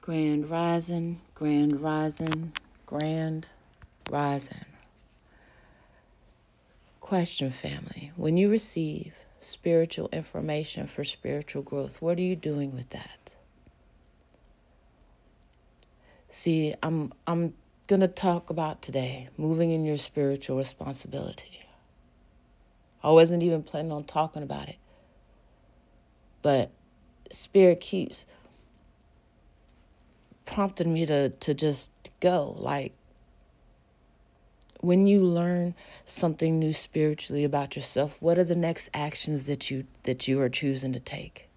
Grand rising, grand rising, grand rising. Question, family. When you receive spiritual information for spiritual growth, what are you doing with that? See, I'm going to talk about today moving in your spiritual responsibility. I wasn't even planning on talking about it, but Spirit keeps prompting me to just go. Like, when you learn something new spiritually about yourself, what are the next actions that you are choosing to take?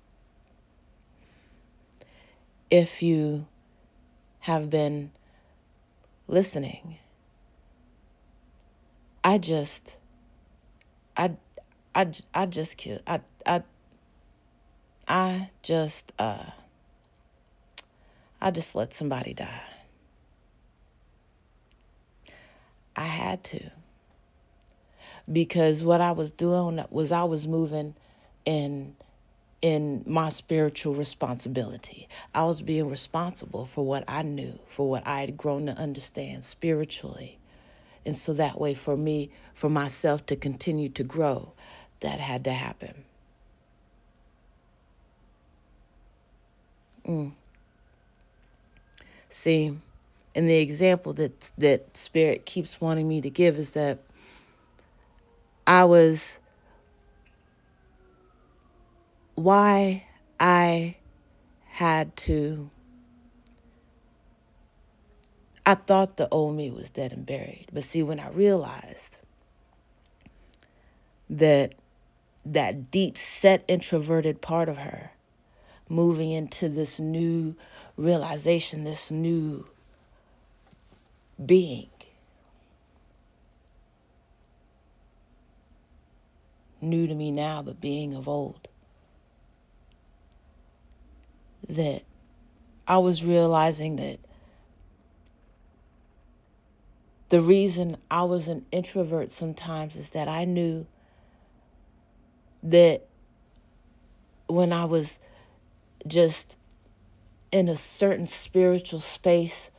If you have been listening, I just let somebody die. I had to, because what I was doing was I was moving in my spiritual responsibility. I was being responsible for what I knew, for what I had grown to understand spiritually. And so that way for myself to continue to grow, that had to happen. See, and the example that Spirit keeps wanting me to give is that why I thought the old me was dead and buried. But see, when I realized that deep set introverted part of her moving into this new realization, this new being, new to me now, but being of old, that I was realizing that the reason I was an introvert sometimes is that I knew that when I was just in a certain spiritual space,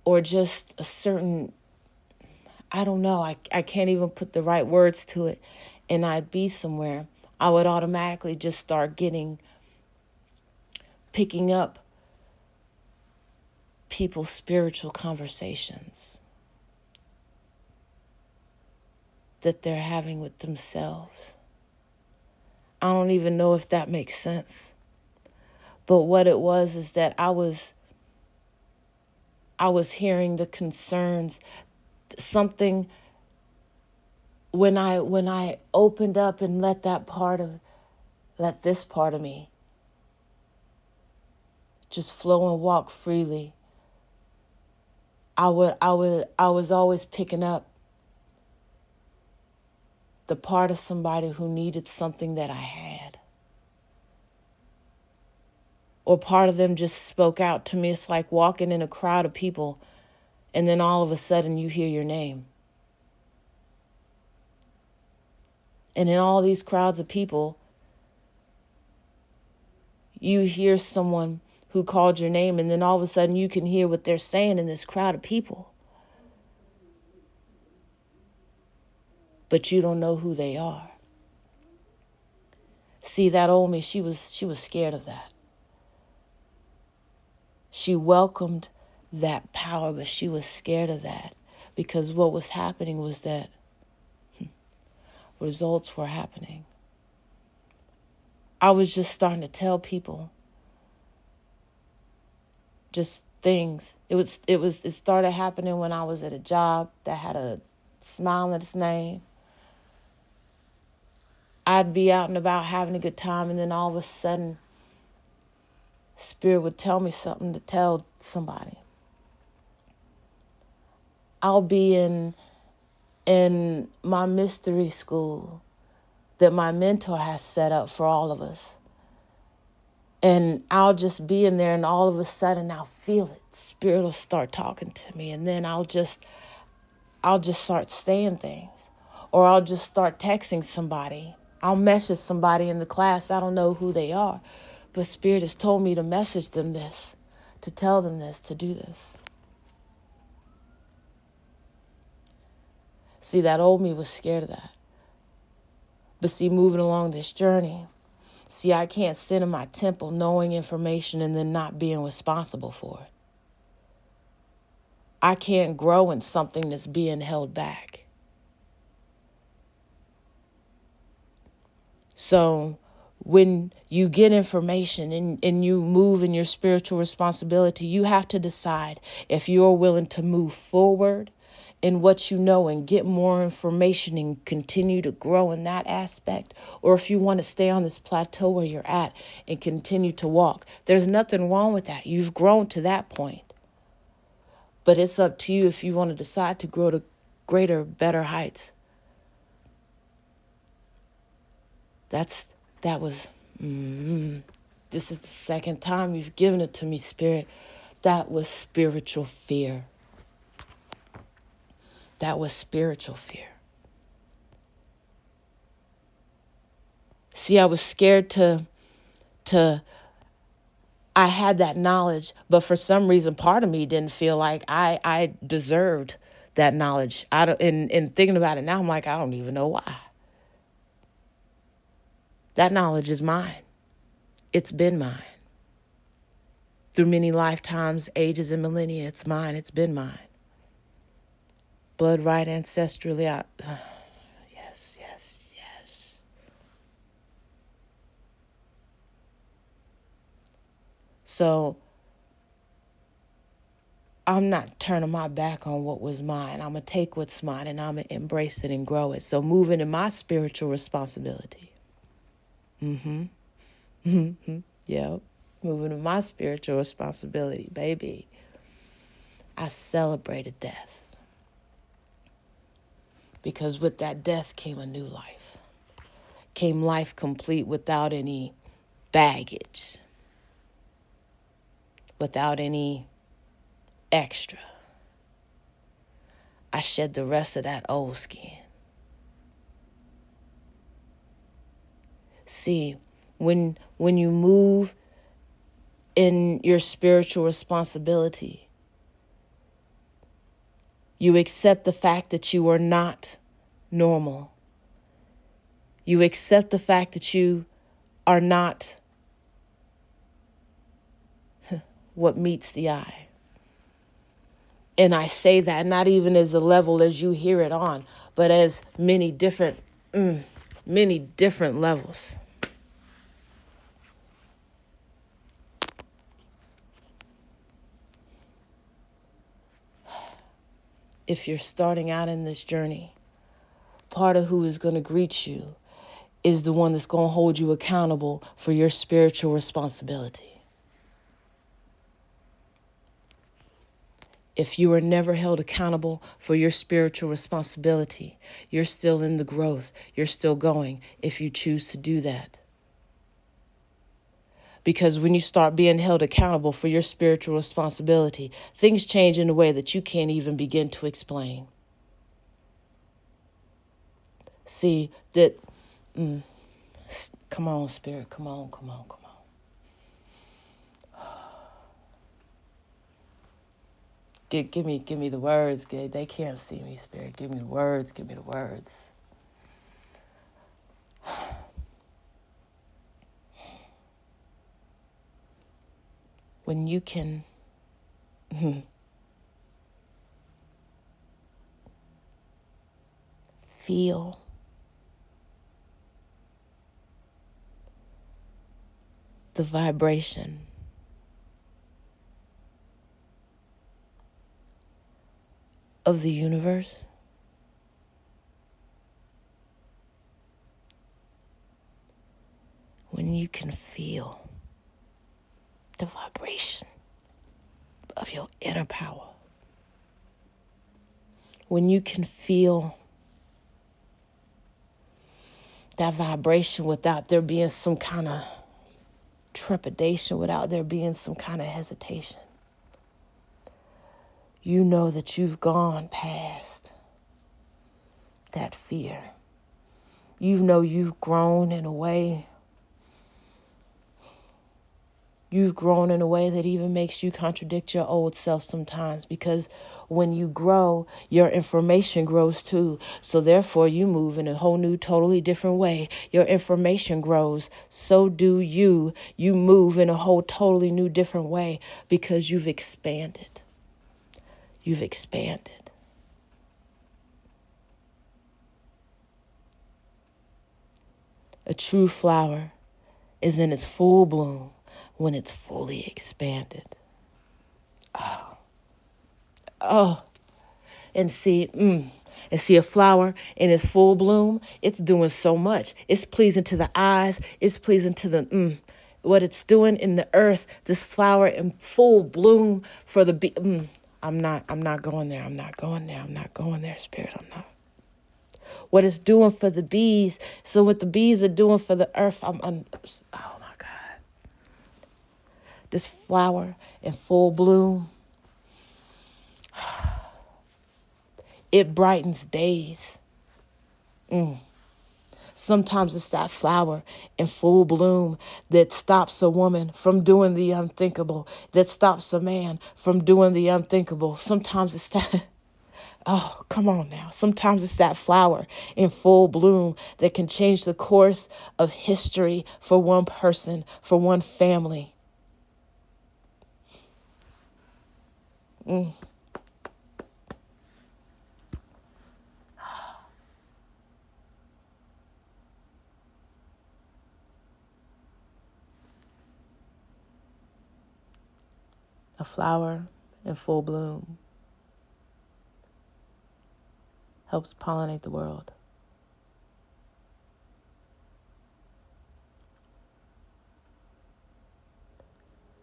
or just a certain, I don't know, I can't even put the right words to it, and I'd be somewhere, I would automatically just start picking up people's spiritual conversations that they're having with themselves. I don't even know if that makes sense. But what it was is that I was hearing the concerns, something, when I opened up and let this part of me just flow and walk freely, I was always picking up the part of somebody who needed something that I had. Or part of them just spoke out to me. It's like walking in a crowd of people, and then all of a sudden you hear your name. And in all these crowds of people, you hear someone who called your name, and then all of a sudden you can hear what they're saying in this crowd of people. But you don't know who they are. See, that old me, she was scared of that. She welcomed that power, but she was scared of that, because what was happening was that results were happening. I was just starting to tell people just things. It started happening when I was at a job that had a smile in its name. I'd be out and about having a good time, and then all of a sudden Spirit would tell me something to tell somebody. I'll be in my mystery school that my mentor has set up for all of us. And I'll just be in there, and all of a sudden I'll feel it. Spirit will start talking to me, and then I'll just start saying things. Or I'll just start texting somebody. I'll message somebody in the class. I don't know who they are, but Spirit has told me to message them this, to tell them this, to do this. See, that old me was scared of that. But see, moving along this journey, see, I can't sit in my temple knowing information and then not being responsible for it. I can't grow in something that's being held back. So when you get information and you move in your spiritual responsibility, you have to decide if you're willing to move forward in what you know and get more information and continue to grow in that aspect, or if you want to stay on this plateau where you're at and continue to walk. There's nothing wrong with that. You've grown to that point. But it's up to you if you want to decide to grow to greater, better heights. That was, this is the second time you've given it to me, Spirit. That was spiritual fear. That was spiritual fear. See, I was scared I had that knowledge, but for some reason, part of me didn't feel like I deserved that knowledge. In thinking about it now, I'm like, I don't even know why. That knowledge is mine. It's been mine. Through many lifetimes, ages, and millennia, it's mine. It's been mine. Blood right ancestrally. Yes. So I'm not turning my back on what was mine. I'm going to take what's mine and I'm going to embrace it and grow it. So moving in my spiritual responsibility. Yep. Moving in my spiritual responsibility, baby. I celebrated death. Because with that death came a new life. Came life complete without any baggage. Without any extra. I shed the rest of that old skin. See, when you move in your spiritual responsibility, you accept the fact that you are not normal. You accept the fact that you are not what meets the eye. And I say that not even as a level as you hear it on, but as many different levels. If you're starting out in this journey, part of who is going to greet you is the one that's going to hold you accountable for your spiritual responsibility. If you are never held accountable for your spiritual responsibility, you're still in the growth. You're still going if you choose to do that. Because when you start being held accountable for your spiritual responsibility, things change in a way that you can't even begin to explain. See, that, come on, Spirit, come on. Give me the words. They can't see me, Spirit. Give me the words. When you can feel the vibration of the universe, when you can feel the vibration of your inner power, when you can feel that vibration without there being some kind of trepidation, without there being some kind of hesitation, you know that you've gone past that fear. You know you've grown in a way You've grown in a way that even makes you contradict your old self sometimes, because when you grow, your information grows too. So therefore, you move in a whole new, totally different way. Your information grows. So do you. You move in a whole totally new, different way because you've expanded. You've expanded. A true flower is in its full bloom when it's fully expanded. Oh, oh, and see a flower in its full bloom. It's doing so much. It's pleasing to the eyes. It's pleasing to the what it's doing in the earth. This flower in full bloom for the bee. I'm not going there. I'm not going there. I'm not going there, Spirit. I'm not. What it's doing for the bees. So what the bees are doing for the earth. Oh my God. This flower in full bloom. It brightens days. Sometimes it's that flower in full bloom that stops a woman from doing the unthinkable, that stops a man from doing the unthinkable. Sometimes it's that, oh, come on now. Sometimes it's that flower in full bloom that can change the course of history for one person, for one family. A flower in full bloom helps pollinate the world.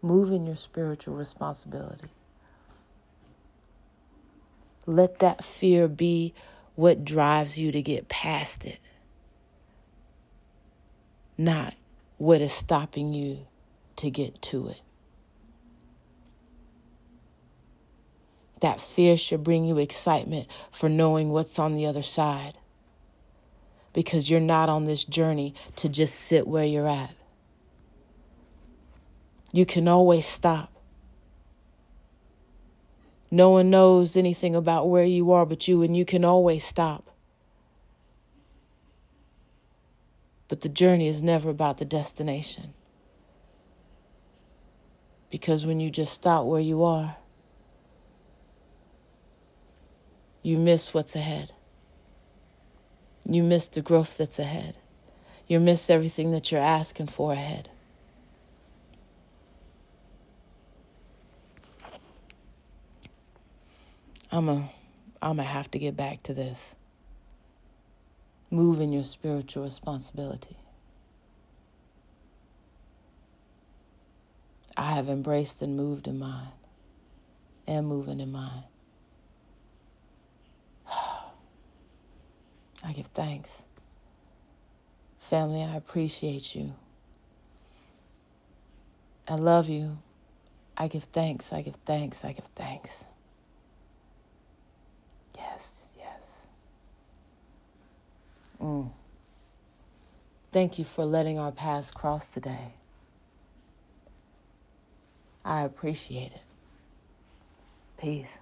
Move in your spiritual responsibility. Let that fear be what drives you to get past it, not what is stopping you to get to it. That fear should bring you excitement for knowing what's on the other side, because you're not on this journey to just sit where you're at. You can always stop. No one knows anything about where you are but you, and you can always stop. But the journey is never about the destination. Because when you just stop where you are, you miss what's ahead. You miss the growth that's ahead. You miss everything that you're asking for ahead. I'm gonna have to get back to this. Move in your spiritual responsibility. I have embraced and moved in mine, and moving in mine. I give thanks. Family, I appreciate you. I love you. I give thanks, I give thanks, I give thanks. Yes, yes. Thank you for letting our paths cross today. I appreciate it. Peace.